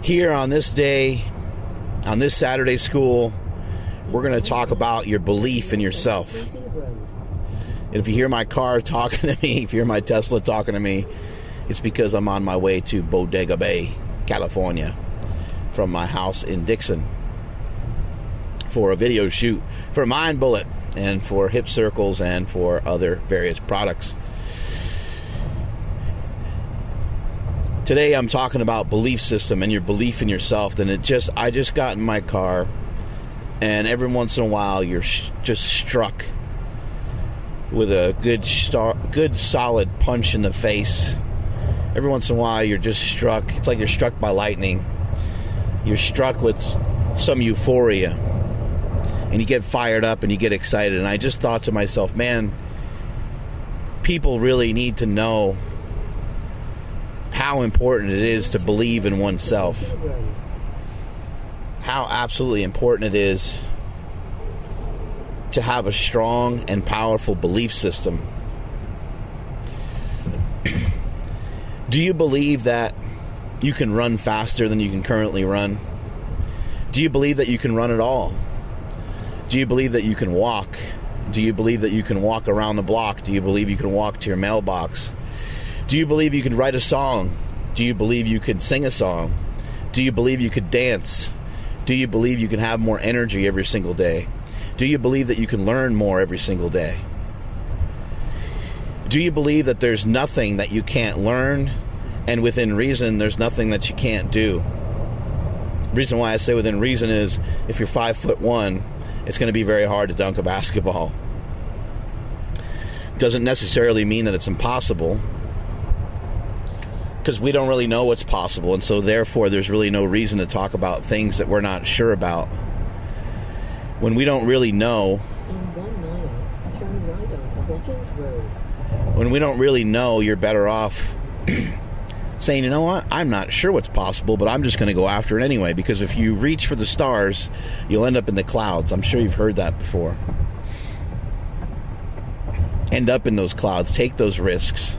Here on this day, on this Saturday school, we're going to talk about your belief in yourself. And if you hear my car talking to me, if you hear my Tesla talking to me, it's because I'm on my way to Bodega Bay, California, from my house in Dixon for a video shoot for Mind Bullet and for Hip Circles and for other various products. Today I'm talking about belief system and your belief in yourself. And I just got in my car, and every once in a while you're just struck with a good solid punch in the face. Every once in a while you're just struck. It's like you're struck by lightning. You're struck with some euphoria, and you get fired up and you get excited. And I just thought to myself, man, people really need to know how important it is to believe in oneself. How absolutely important it is to have a strong and powerful belief system. Do you believe that you can run faster than you can currently run? Do you believe that you can run at all? Do you believe that you can walk? Do you believe that you can walk around the block? Do you believe you can walk to your mailbox? Do you believe you can write a song? Do you believe you could sing a song? Do you believe you could dance? Do you believe you can have more energy every single day? Do you believe that you can learn more every single day? Do you believe that there's nothing that you can't learn, and within reason there's nothing that you can't do? The reason why I say within reason is if you're 5'1", it's going to be very hard to dunk a basketball. Doesn't necessarily mean that it's impossible, because we don't really know what's possible, and so therefore there's really no reason to talk about things that we're not sure about. When we don't really know, in 1 mile, turn right onto Hawkins Road. When we don't really know, you're better off saying, you know what, I'm not sure what's possible, but I'm just going to go after it anyway, because if you reach for the stars, you'll end up in the clouds. I'm sure you've heard that before. End up in those clouds. Take those risks.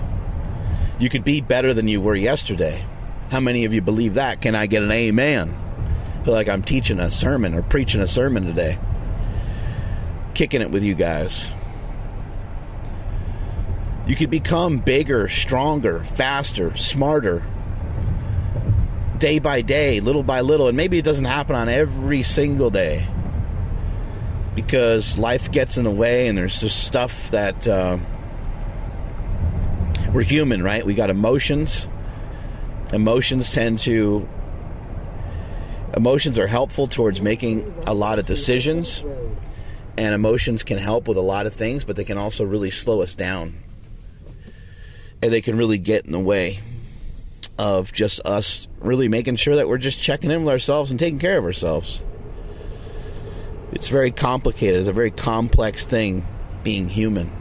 You could be better than you were yesterday. How many of you believe that? Can I get an amen? I feel like I'm teaching a sermon or preaching a sermon today. Kicking it with you guys. You could become bigger, stronger, faster, smarter, day by day, little by little. And maybe it doesn't happen on every single day, because life gets in the way, and there's just stuff that we're human, right? We got emotions. Emotions are helpful towards making a lot of decisions, and emotions can help with a lot of things, but they can also really slow us down. And they can really get in the way of just us really making sure that we're just checking in with ourselves and taking care of ourselves. It's very complicated. It's a very complex thing, being human.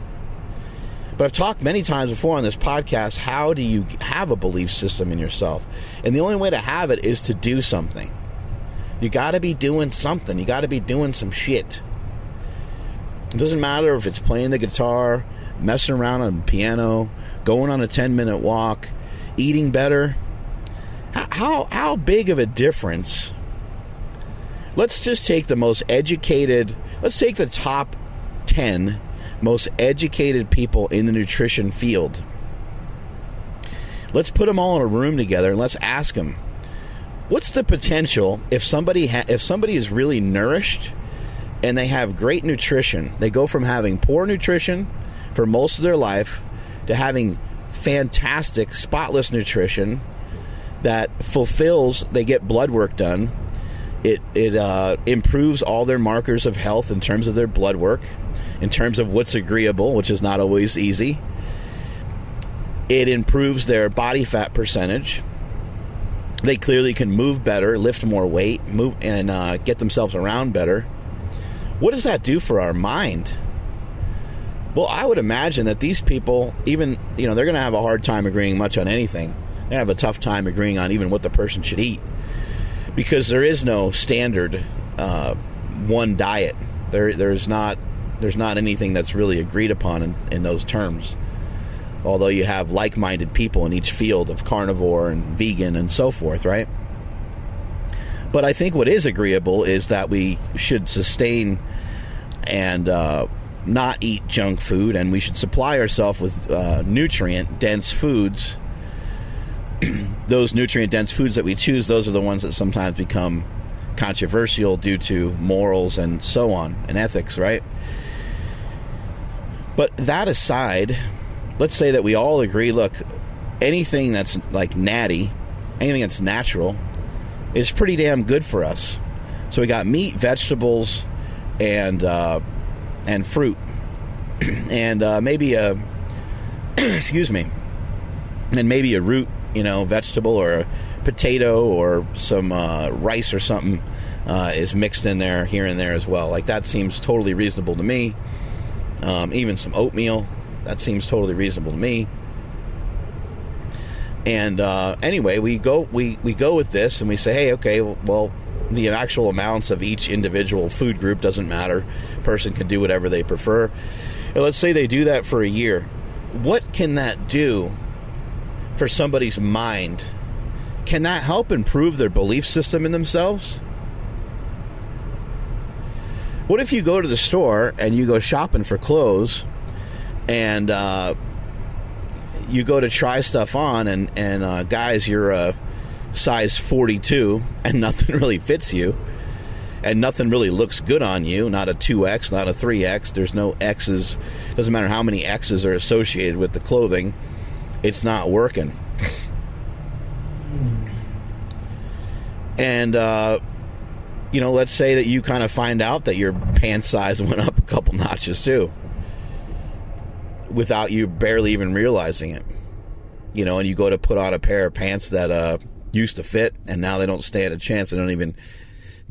But I've talked many times before on this podcast, how do you have a belief system in yourself? And the only way to have it is to do something. You got to be doing something. You got to be doing some shit. It doesn't matter if it's playing the guitar, messing around on the piano, going on a 10-minute walk, eating better. How big of a difference? Let's just take the most educated, let's take the top 10 most educated people in the nutrition field. Let's put them all in a room together and let's ask them, what's the potential if somebody is really nourished and they have great nutrition? They go from having poor nutrition for most of their life to having fantastic, spotless nutrition that fulfills. They get blood work done. It improves all their markers of health in terms of their blood work, in terms of what's agreeable, which is not always easy. It improves their body fat percentage. They clearly can move better, lift more weight, move and get themselves around better. What does that do for our mind? Well, I would imagine that these people, even, they're going to have a hard time agreeing much on anything. They're going to have a tough time agreeing on even what the person should eat, because there is no standard one diet. There's not anything that's really agreed upon in those terms. Although you have like-minded people in each field of carnivore and vegan and so forth, right? But I think what is agreeable is that we should sustain and not eat junk food, and we should supply ourselves with nutrient-dense foods. Those nutrient-dense foods that we choose, those are the ones that sometimes become controversial due to morals and so on, and ethics, right? But that aside, let's say that we all agree, look, anything that's like natty, anything that's natural, is pretty damn good for us. So we got meat, vegetables, and fruit, and maybe a excuse me, and maybe a root, vegetable, or a potato, or some rice or something is mixed in there here and there as well. Like, that seems totally reasonable to me. Even some oatmeal, that seems totally reasonable to me. And anyway, we go with this, and we say, hey, okay, well, the actual amounts of each individual food group doesn't matter. Person can do whatever they prefer. And let's say they do that for a year. What can that do for somebody's mind? Can that help improve their belief system in themselves? What if you go to the store and you go shopping for clothes, and you go to try stuff on, and guys, you're a size 42 and nothing really fits you, and nothing really looks good on you, not a 2X, not a 3X, there's no X's, doesn't matter how many X's are associated with the clothing, it's not working. And let's say that you kind of find out that your pant size went up a couple notches too, without you barely even realizing it. And you go to put on a pair of pants that used to fit, and now they don't stand a chance. They don't even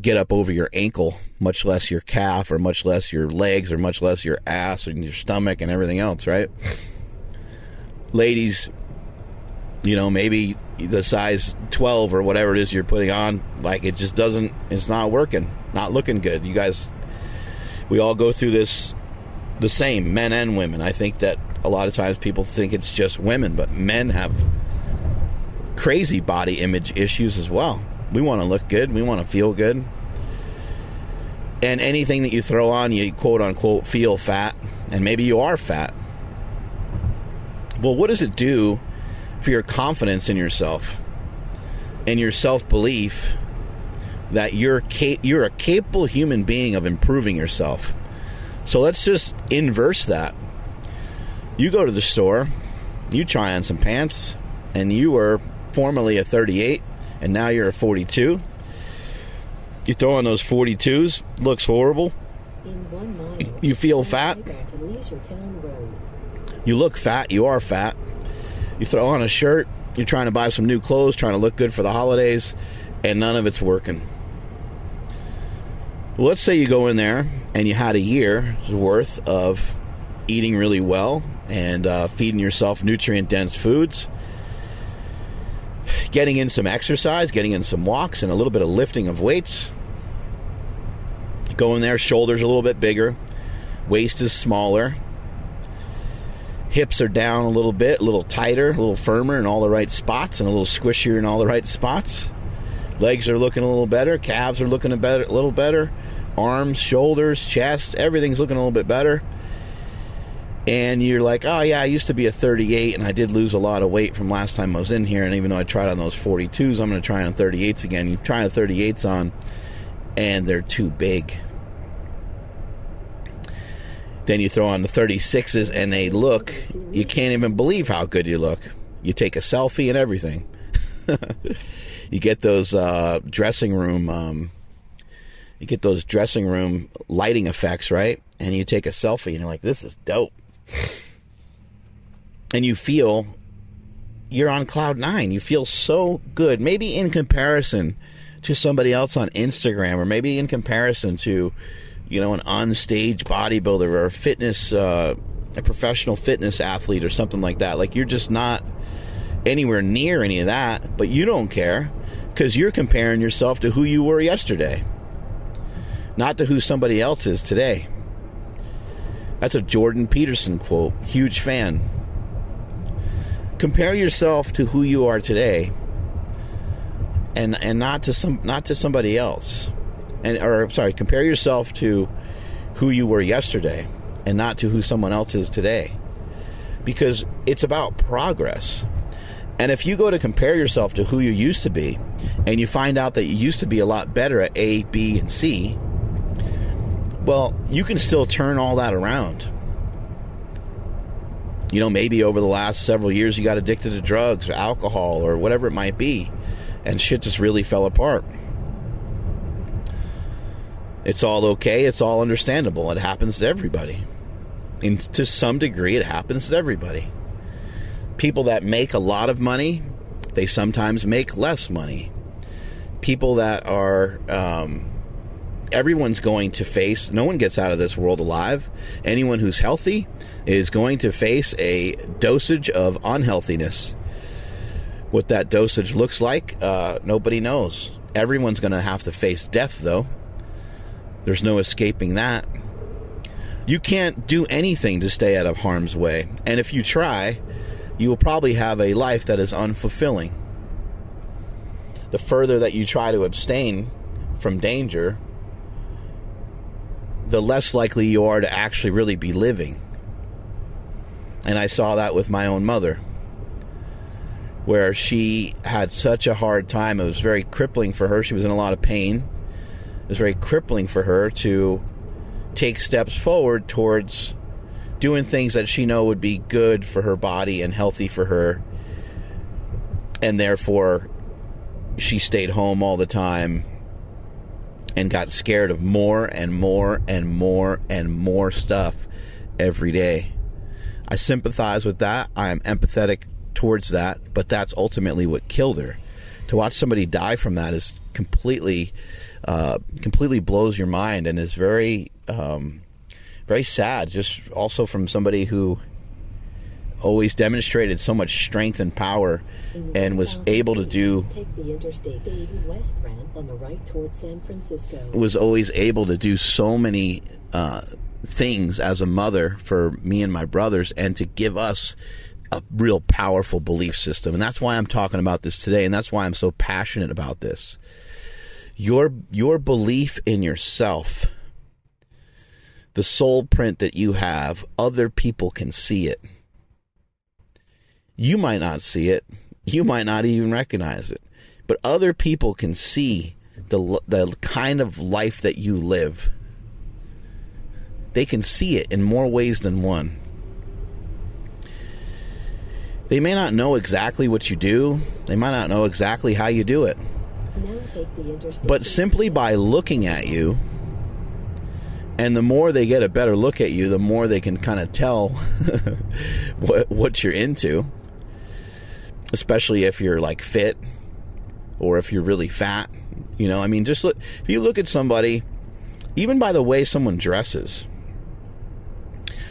get up over your ankle, much less your calf, or much less your legs, or much less your ass and your stomach and everything else, right? Ladies, maybe the size 12 or whatever it is you're putting on, like, it just doesn't, it's not working, not looking good. You guys, we all go through this the same, men and women. I think that a lot of times people think it's just women, but men have crazy body image issues as well. We want to look good. We want to feel good. And anything that you throw on, you quote unquote feel fat, and maybe you are fat. Well, what does it do for your confidence in yourself and your self-belief that you're a capable human being of improving yourself? So let's just inverse that. You go to the store, you try on some pants, and you were formerly a 38, and now you're a 42. You throw on those 42s, looks horrible. In 1 mile, you feel fat. You look fat, you are fat. You throw on a shirt, you're trying to buy some new clothes, trying to look good for the holidays, and none of it's working. Well, let's say you go in there and you had a year's worth of eating really well and feeding yourself nutrient-dense foods, getting in some exercise, getting in some walks, and a little bit of lifting of weights. Go in there, shoulders a little bit bigger, waist is smaller, hips are down a little bit, a little tighter, a little firmer in all the right spots, and a little squishier in all the right spots. Legs are looking a little better, calves are looking a little better, arms, shoulders, chest, everything's looking a little bit better. And you're like, oh yeah, I used to be a 38, and I did lose a lot of weight from last time I was in here, and even though I tried on those 42s, I'm going to try on 38s again. You try the 38s on, and they're too big. Then you throw on the 36s, and they look, you can't even believe how good you look. You take a selfie and everything. You get those dressing room lighting effects, right? And you take a selfie, and you're like, this is dope. And you feel you're on cloud nine. You feel so good. Maybe in comparison to somebody else on Instagram, or maybe in comparison to, an on-stage bodybuilder or a professional fitness athlete or something like that. Like, you're just not anywhere near any of that, but you don't care because you're comparing yourself to who you were yesterday, not to who somebody else is today. That's a Jordan Peterson quote. Huge fan. Compare yourself to who you are today and not to somebody else. Compare yourself to who you were yesterday and not to who someone else is today. Because it's about progress. And if you go to compare yourself to who you used to be, and you find out that you used to be a lot better at A, B, and C, well, you can still turn all that around. You know, maybe over the last several years you got addicted to drugs or alcohol or whatever it might be, and shit just really fell apart. It's all okay. It's all understandable. It happens to everybody. To some degree, it happens to everybody. People that make a lot of money, they sometimes make less money. People that are... everyone's going to face... No one gets out of this world alive. Anyone who's healthy is going to face a dosage of unhealthiness. What that dosage looks like, nobody knows. Everyone's going to have to face death, though. There's no escaping that. You can't do anything to stay out of harm's way. And if you try, you will probably have a life that is unfulfilling. The further that you try to abstain from danger, the less likely you are to actually really be living. And I saw that with my own mother, where she had such a hard time. It was very crippling for her. She was in a lot of pain. It was very crippling for her to take steps forward towards doing things that she know would be good for her body and healthy for her. And therefore, she stayed home all the time and got scared of more and more and more and more stuff every day. I sympathize with that. I am empathetic towards that, but that's ultimately what killed her. To watch somebody die from that is completely blows your mind, and is very very sad. Just also from somebody who always demonstrated so much strength and power and was able to do... Take the Interstate 80 West ramp on the right towards San Francisco. Was always able to do so many things as a mother for me and my brothers, and to give us a real powerful belief system. And that's why I'm talking about this today, and that's why I'm so passionate about this. Your belief in yourself, the soul print that you have, other people can see it. You might not see it. You might not even recognize it. But other people can see the kind of life that you live. They can see it in more ways than one. They may not know exactly what you do. They might not know exactly how you do it. Now take the Interstate. But simply by looking at you, and the more they get a better look at you, the more they can kind of tell what you're into. Especially if you're like fit, or if you're really fat. You know, I mean, just look, if you look at somebody, even by the way someone dresses,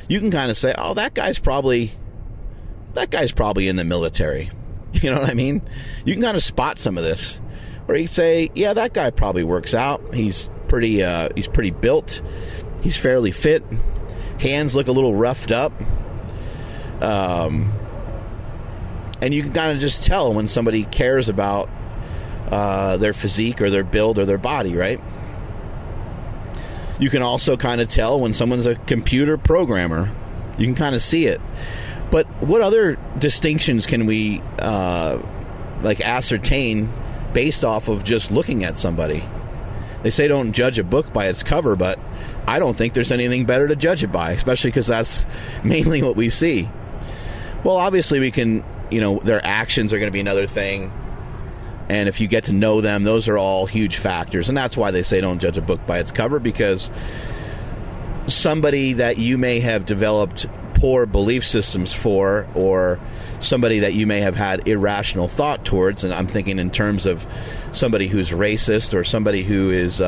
you can kind of say, oh, that guy's probably in the military. You know what I mean? You can kind of spot some of this. Or you can say, yeah, that guy probably works out. He's pretty built. He's fairly fit. Hands look a little roughed up. And you can kind of just tell when somebody cares about their physique or their build or their body, right? You can also kind of tell when someone's a computer programmer. You can kind of see it. But what other distinctions can we ascertain based off of just looking at somebody? They say don't judge a book by its cover, but I don't think there's anything better to judge it by, especially because that's mainly what we see. Well, obviously we can, their actions are going to be another thing. And if you get to know them, those are all huge factors. And that's why they say don't judge a book by its cover, because somebody that you may have developed poor belief systems for, or somebody that you may have had irrational thought towards, and I'm thinking in terms of somebody who's racist, or somebody who is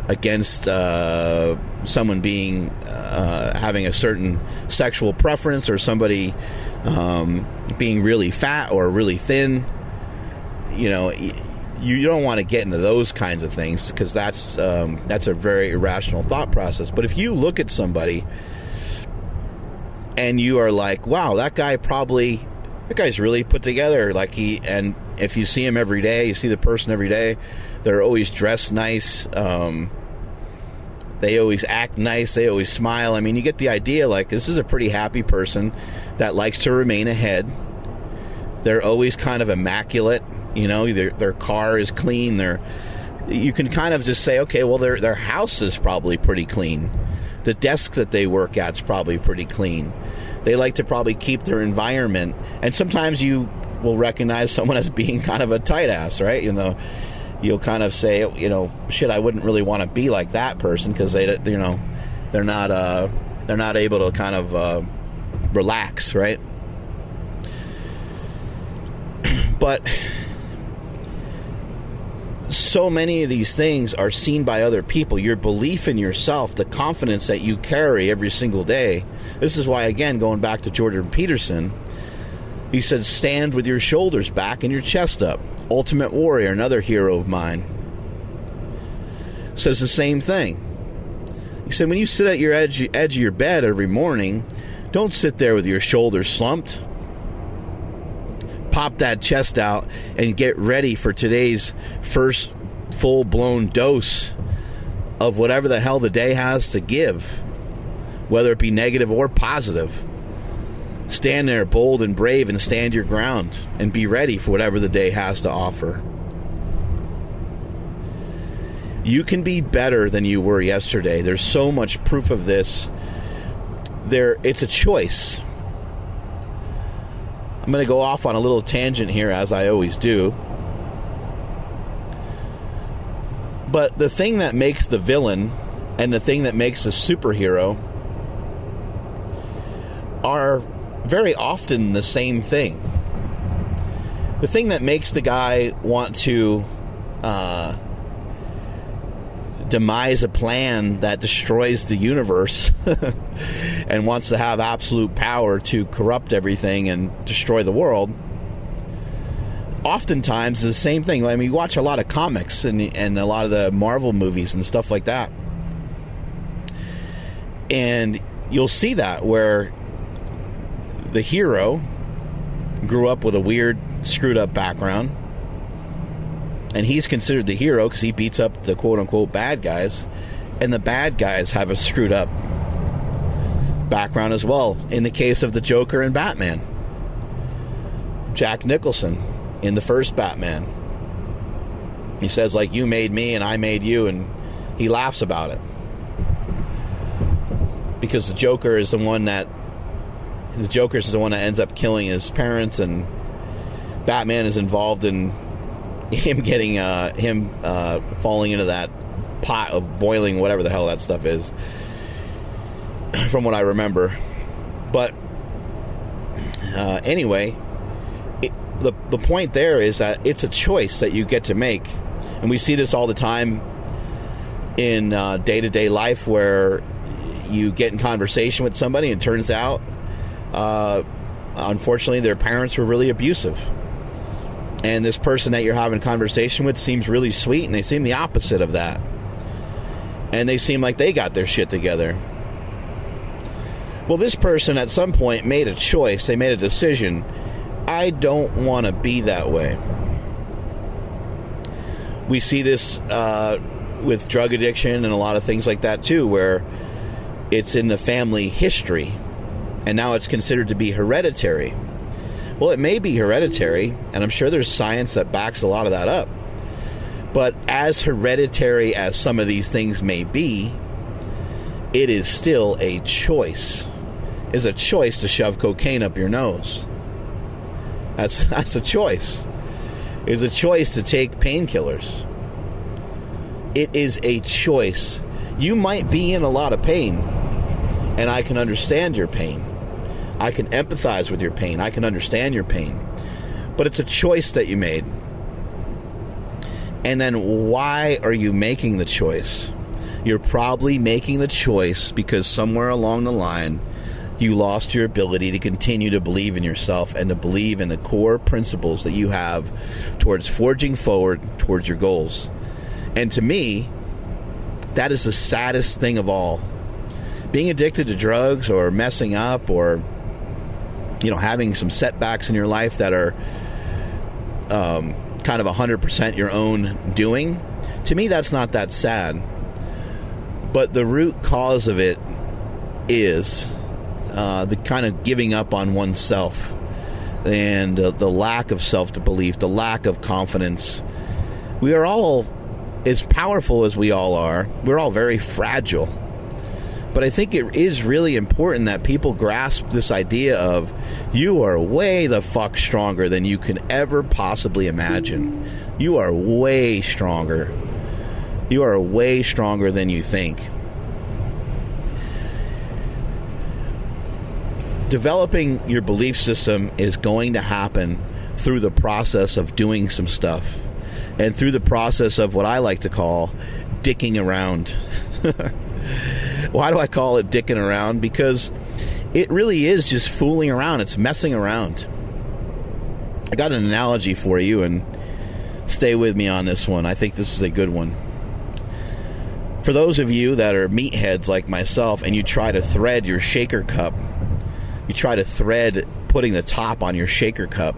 against someone being having a certain sexual preference, or somebody being really fat or really thin. You don't want to get into those kinds of things, because that's a very irrational thought process. But if you look at somebody and you are like, wow, that guy probably that guy's really put together. Like and if you see him every day, you see the person every day, they're always dressed nice. They always act nice. They always smile. I mean, you get the idea. Like, this is a pretty happy person that likes to remain ahead. They're always kind of immaculate. You know, their car is clean. You can kind of just say, okay, well, their house is probably pretty clean. The desk that they work at's probably pretty clean. They like to probably keep their environment. And sometimes you will recognize someone as being kind of a tight ass, right? You know, you'll kind of say, you know, shit, I wouldn't really want to be like that person because they're not able to kind of relax, right? But so many of these things are seen by other people. Your belief in yourself, the confidence that you carry every single day. This is why, again, going back to Jordan Peterson, he said, stand with your shoulders back and your chest up. Ultimate Warrior, another hero of mine, says the same thing. He said, when you sit at your edge of your bed every morning, don't sit there with your shoulders slumped. Pop that chest out and get ready for today's first full-blown dose of whatever the hell the day has to give, whether it be negative or positive. Stand there bold and brave and stand your ground and be ready for whatever the day has to offer. You can be better than you were yesterday. There's so much proof of this. It's a choice. I'm going to go off on a little tangent here, as I always do. But the thing that makes the villain and the thing that makes a superhero are very often the same thing. The thing that makes the guy want to demise a plan that destroys the universe and wants to have absolute power to corrupt everything and destroy the world, oftentimes is the same thing. I mean, you watch a lot of comics and a lot of the Marvel movies and stuff like that, and you'll see that where the hero grew up with a weird, screwed up background, and he's considered the hero because he beats up the quote-unquote bad guys, and the bad guys have a screwed up background as well. In the case of the Joker and Batman, Jack Nicholson in the first Batman, he says, like, you made me and I made you, and he laughs about it because the Joker is the one that ends up killing his parents, and Batman is involved in him getting falling into that pot of boiling whatever the hell that stuff is, from what I remember. But anyway, the point there is that it's a choice that you get to make, and we see this all the time in day-to-day life, where you get in conversation with somebody and it turns out unfortunately their parents were really abusive, and this person that you're having a conversation with seems really sweet, and they seem the opposite of that, and they seem like they got their shit together. Well, this person at some point made a choice. They made a decision. I don't want to be that way. We see this with drug addiction and a lot of things like that too, where it's in the family history, and now it's considered to be hereditary. Well, it may be hereditary, and I'm sure there's science that backs a lot of that up. But as hereditary as some of these things may be, it is still a choice. It's a choice to shove cocaine up your nose. That's a choice. It's a choice to take painkillers. It is a choice. You might be in a lot of pain, and I can understand your pain. I can empathize with your pain. I can understand your pain. But it's a choice that you made. And then why are you making the choice? You're probably making the choice because somewhere along the line, you lost your ability to continue to believe in yourself and to believe in the core principles that you have towards forging forward towards your goals. And to me, that is the saddest thing of all. Being addicted to drugs or messing up or having some setbacks in your life that are kind of 100% your own doing, to me, that's not that sad. But the root cause of it is the kind of giving up on oneself and the lack of self-belief, the lack of confidence. We are all, as powerful as we all are, we're all very fragile. But I think it is really important that people grasp this idea of you are way the fuck stronger than you can ever possibly imagine. You are way stronger. You are way stronger than you think. Developing your belief system is going to happen through the process of doing some stuff and through the process of what I like to call dicking around. Why do I call it dicking around? Because it really is just fooling around. It's messing around. I got an analogy for you, and stay with me on this one. I think this is a good one. For those of you that are meatheads like myself and you try to thread your shaker cup, you try to thread putting the top on your shaker cup,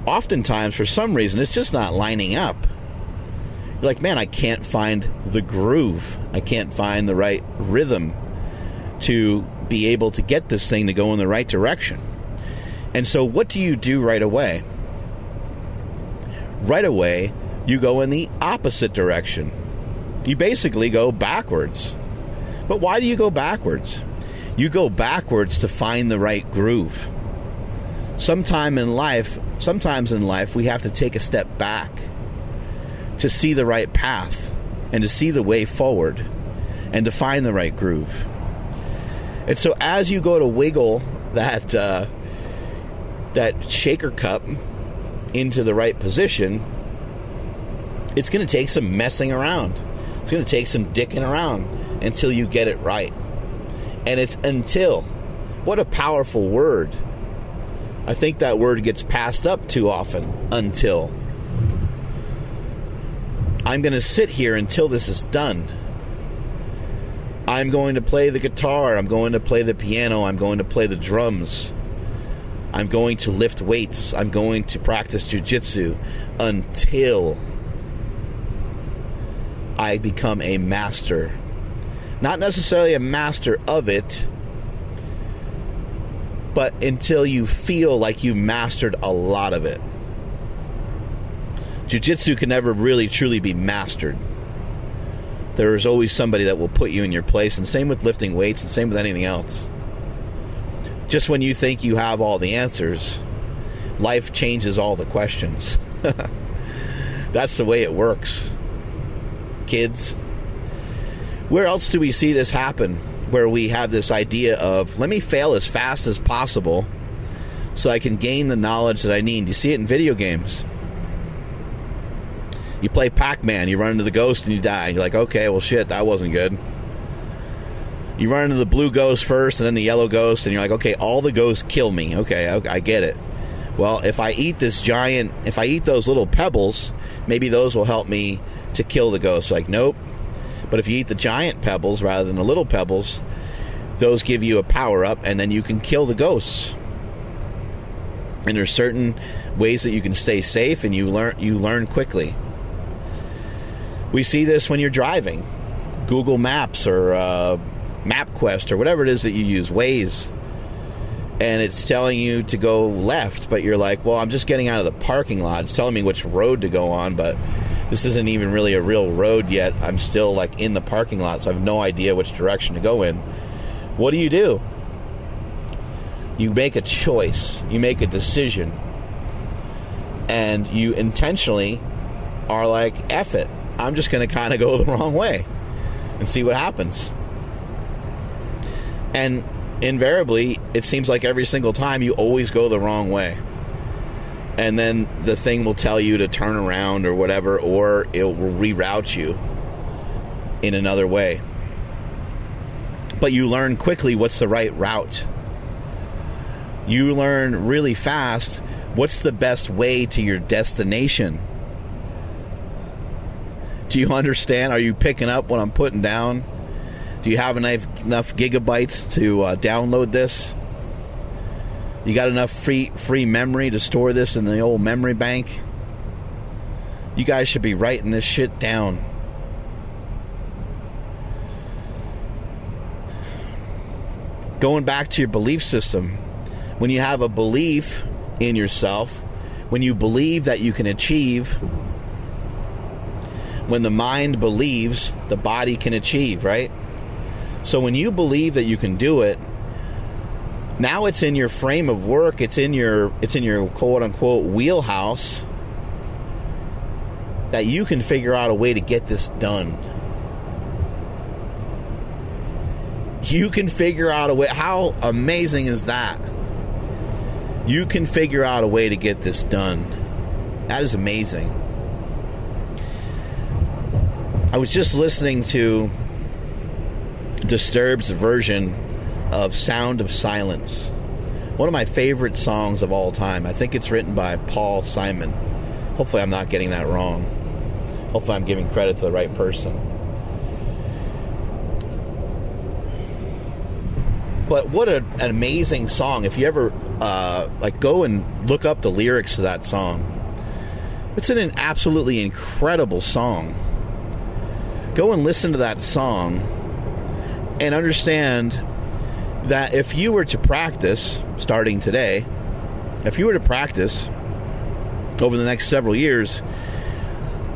oftentimes for some reason it's just not lining up. You're like, man, I can't find the groove. I can't find the right rhythm to be able to get this thing to go in the right direction. And so what do you do right away? Right away, you go in the opposite direction. You basically go backwards. But why do you go backwards? You go backwards to find the right groove. Sometimes in life, we have to take a step back to see the right path and to see the way forward and to find the right groove. And so as you go to wiggle that shaker cup into the right position, it's going to take some messing around. It's going to take some dicking around until you get it right. And it's until. What a powerful word. I think that word gets passed up too often. Until. I'm going to sit here until this is done. I'm going to play the guitar. I'm going to play the piano. I'm going to play the drums. I'm going to lift weights. I'm going to practice jiu-jitsu until I become a master. Not necessarily a master of it, but until you feel like you mastered a lot of it. Jiu-jitsu can never really truly be mastered. There is always somebody that will put you in your place, and same with lifting weights, and same with anything else. Just when you think you have all the answers, life changes all the questions. That's the way it works. Kids, where else do we see this happen? Where we have this idea of, let me fail as fast as possible so I can gain the knowledge that I need. You see it in video games. You play Pac-Man, you run into the ghost and you die. You're like, okay, well shit, that wasn't good. You run into the blue ghost first and then the yellow ghost, and you're like, okay, all the ghosts kill me. Okay, I get it. Well, if I eat those little pebbles, maybe those will help me to kill the ghost. Like, nope. But if you eat the giant pebbles rather than the little pebbles, those give you a power-up, and then you can kill the ghosts. And there's certain ways that you can stay safe, and you learn quickly. We see this when you're driving. Google Maps or MapQuest or whatever it is that you use, Waze. And it's telling you to go left, but you're like, well, I'm just getting out of the parking lot. It's telling me which road to go on, but this isn't even really a real road yet. I'm still like in the parking lot, so I have no idea which direction to go in. What do? You make a choice. You make a decision. And you intentionally are like, F it. I'm just going to kind of go the wrong way and see what happens. And invariably, it seems like every single time you always go the wrong way. And then the thing will tell you to turn around or whatever, or it will reroute you in another way. But you learn quickly what's the right route. You learn really fast what's the best way to your destination. Do you understand? Are you picking up what I'm putting down? Do you have enough gigabytes to download this? You got enough free memory to store this in the old memory bank? You guys should be writing this shit down. Going back to your belief system, when you have a belief in yourself, when you believe that you can achieve, when the mind believes, the body can achieve, right? So when you believe that you can do it, now it's in your frame of work, it's in your quote unquote wheelhouse, that you can figure out a way to get this done. You can figure out a way. How amazing is that? You can figure out a way to get this done. That is amazing. I was just listening to Disturbed's version of Sound of Silence. One of my favorite songs of all time. I think it's written by Paul Simon. Hopefully I'm not getting that wrong. Hopefully I'm giving credit to the right person. But what an amazing song. If you ever go and look up the lyrics to that song, it's an absolutely incredible song. Go and listen to that song and understand that if you were to practice, starting today, if you were to practice over the next several years,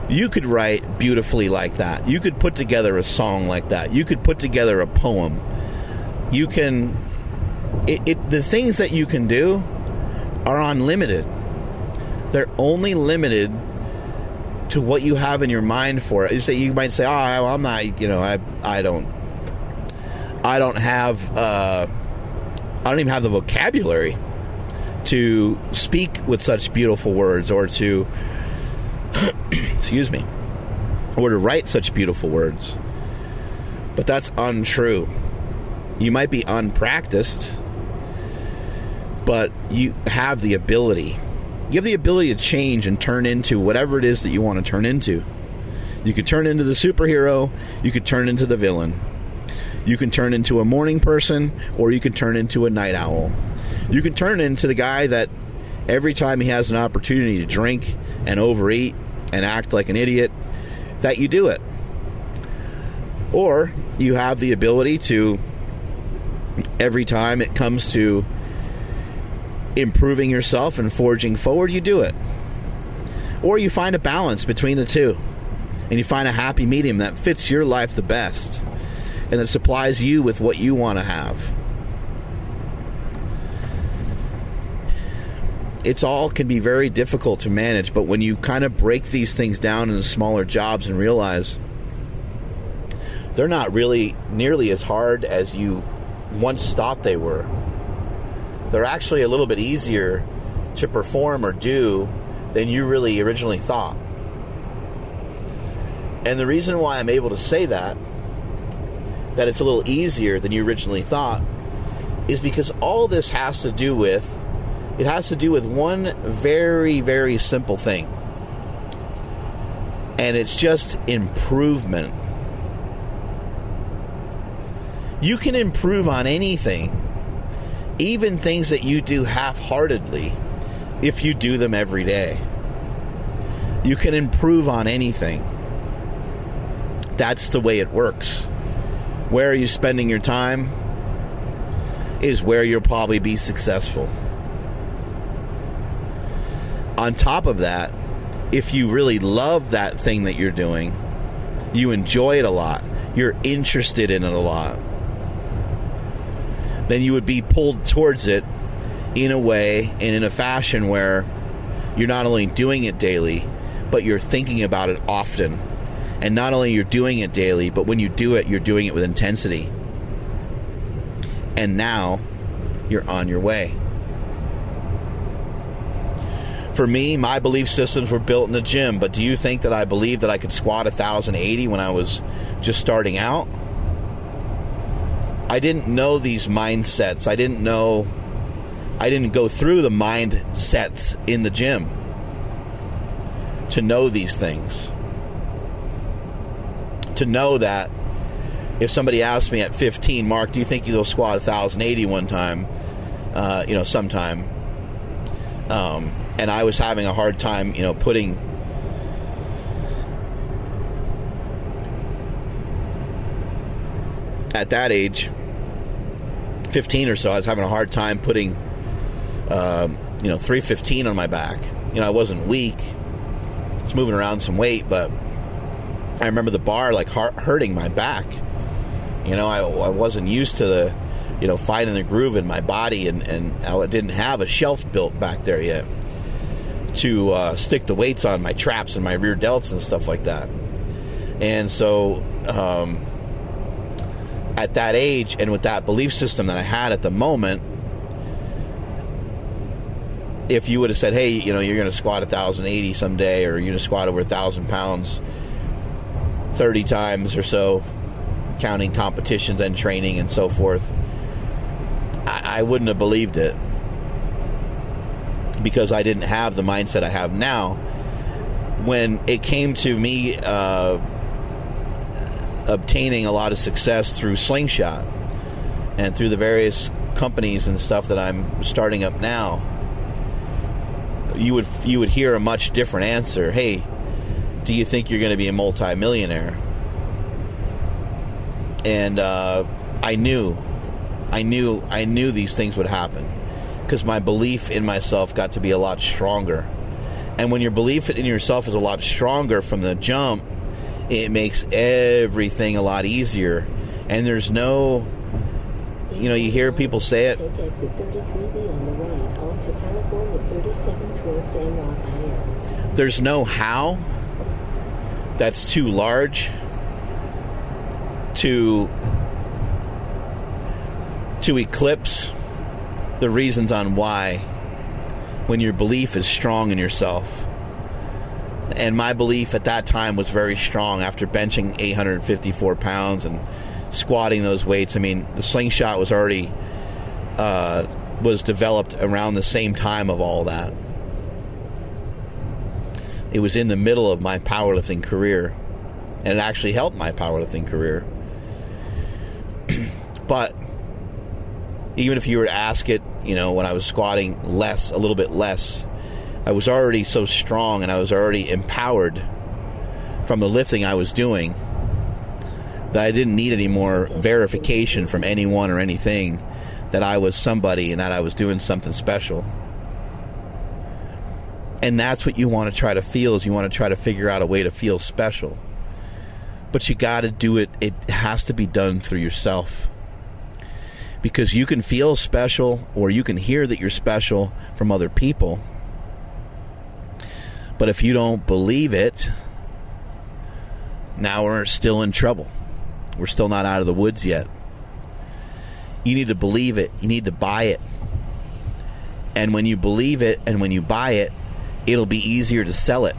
you could write beautifully like that. You could put together a song like that. You could put together a poem. You can, the things that you can do are unlimited. They're only limited to what you have in your mind for it. You might say, "Oh, I'm not, I don't even have the vocabulary to speak with such beautiful words, or to, excuse me, or to write such beautiful words." But that's untrue. You might be unpracticed, but you have the ability. You have the ability to change and turn into whatever it is that you want to turn into. You could turn into the superhero. You could turn into the villain. You can turn into a morning person, or you can turn into a night owl. You can turn into the guy that every time he has an opportunity to drink and overeat and act like an idiot, that you do it. Or you have the ability to, every time it comes to improving yourself and forging forward, you do it. Or you find a balance between the two, and you find a happy medium that fits your life the best, and that supplies you with what you want to have. It's all can be very difficult to manage, but when you kind of break these things down into smaller jobs and realize they're not really nearly as hard as you once thought they were. They're actually a little bit easier to perform or do than you really originally thought. And the reason why I'm able to say that it's a little easier than you originally thought, is because all this has to do with one very, very simple thing. And it's just improvement. You can improve on anything, even things that you do half-heartedly, if you do them every day. You can improve on anything. That's the way it works. Where are you spending your time is where you'll probably be successful. On top of that, if you really love that thing that you're doing, you enjoy it a lot, you're interested in it a lot, then you would be pulled towards it in a way and in a fashion where you're not only doing it daily, but you're thinking about it often. And not only you're doing it daily, but when you do it, you're doing it with intensity. And now you're on your way. For me, my belief systems were built in the gym, but do you think that I believed that I could squat 1,080 when I was just starting out? I didn't know these mindsets. I didn't go through the mindsets in the gym to know these things. To know that if somebody asked me at 15, "Mark, do you think you'll squat 1,080 one time?" sometime. And I was having a hard time, putting at that age, 15 or so, I was having a hard time putting, 315 on my back. I wasn't weak. I was moving around some weight, but I remember the bar like hurting my back. I wasn't used to the, finding the groove in my body, and I didn't have a shelf built back there yet to stick the weights on my traps and my rear delts and stuff like that. And so at that age and with that belief system that I had at the moment, if you would have said, hey, you're going to squat 1,080 someday, or you're going to squat over 1,000 pounds 30 times or so, counting competitions and training and so forth, I wouldn't have believed it, because I didn't have the mindset I have now. When it came to me obtaining a lot of success through Slingshot and through the various companies and stuff that I'm starting up now, you would hear a much different answer. Hey, do you think you're going to be a multi-millionaire? And I knew these things would happen, because my belief in myself got to be a lot stronger. And when your belief in yourself is a lot stronger from the jump, it makes everything a lot easier. And there's no, you hear people say it. Take exit 33B on the right onto California 37 towards San Rafael. There's no how that's too large to eclipse the reasons on why, when your belief is strong in yourself. And my belief at that time was very strong after benching 854 pounds and squatting those weights. I mean, the Slingshot was already was developed around the same time of all that. It was in the middle of my powerlifting career, and it actually helped my powerlifting career. But even if you were to ask it, when I was squatting a little bit less, I was already so strong, and I was already empowered from the lifting I was doing, that I didn't need any more verification from anyone or anything that I was somebody and that I was doing something special. And that's what you want to try to feel, is you want to try to figure out a way to feel special. But you got to do it. It has to be done through yourself. Because you can feel special, or you can hear that you're special from other people. But if you don't believe it, now we're still in trouble. We're still not out of the woods yet. You need to believe it. You need to buy it. And when you believe it and when you buy it, it'll be easier to sell it.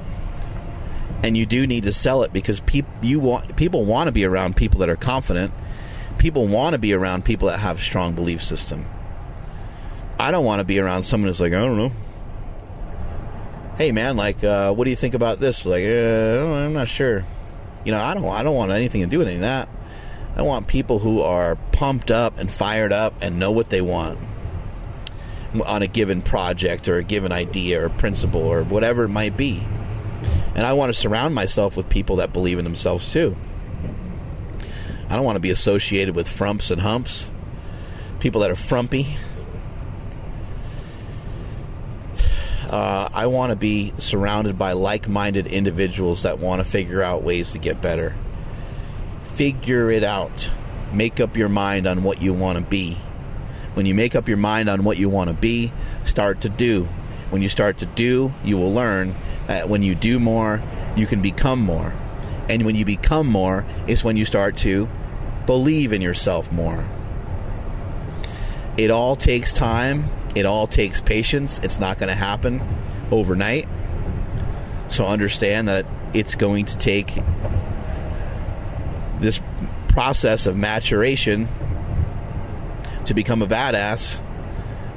And you do need to sell it, because people want to be around people that are confident. People want to be around people that have a strong belief system. I don't want to be around someone who's like, I don't know. Hey man, like, what do you think about this? Like, I'm not sure. I don't want anything to do with any of that. I want people who are pumped up and fired up and know what they want on a given project or a given idea or principle or whatever it might be. And I want to surround myself with people that believe in themselves too. I don't want to be associated with frumps and humps, people that are frumpy. I want to be surrounded by like-minded individuals that want to figure out ways to get better. Figure it out. Make up your mind on what you want to be. When you make up your mind on what you want to be, start to do. When you start to do, you will learn that when you do more, you can become more. And when you become more is when you start to believe in yourself more. It all takes time. It all takes patience. It's not going to happen overnight. So understand that it's going to take this process of maturation to become a badass.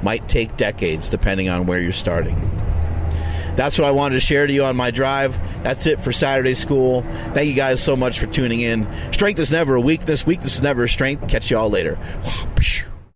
Might take decades depending on where you're starting. That's what I wanted to share to you on my drive. That's it for Saturday School. Thank you guys so much for tuning in. Strength is never a weakness. Weakness is never a strength. Catch you all later.